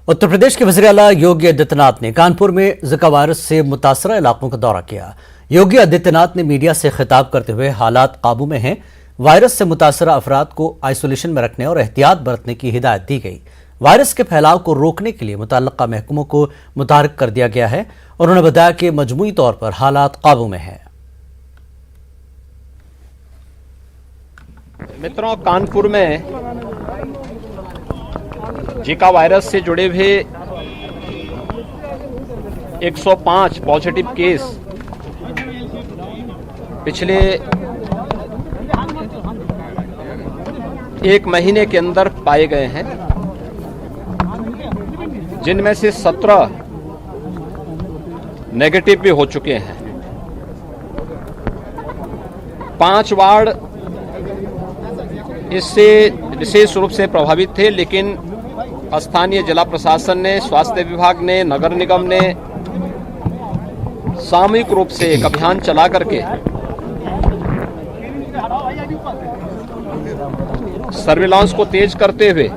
उत्तर प्रदेश के वज़ीर आला योगी आदित्यनाथ ने कानपुर में जिका वायरस से मुतासरा इलाकों का दौरा किया। योगी आदित्यनाथ ने मीडिया से खिताब करते हुए हालात काबू में हैं, वायरस से मुतासरा अफराद को आइसोलेशन में रखने और एहतियात बरतने की हिदायत दी गई। वायरस के फैलाव को रोकने के लिए मुतल्लिका महकमों को मुतहर्रिक कर दिया गया है और उन्होंने बताया कि मजमूई तौर पर हालात काबू में है। मित्रों, कानपुर में जिका वायरस से जुड़े हुए 105 पॉजिटिव केस पिछले एक महीने के अंदर पाए गए हैं, जिनमें से 17 नेगेटिव भी हो चुके हैं। 5 वार्ड इससे विशेष रूप से प्रभावित थे, लेकिन स्थानीय जिला प्रशासन ने, स्वास्थ्य विभाग ने, नगर निगम ने सामूहिक रूप से एक अभियान चला करके सर्विलांस को तेज करते हुए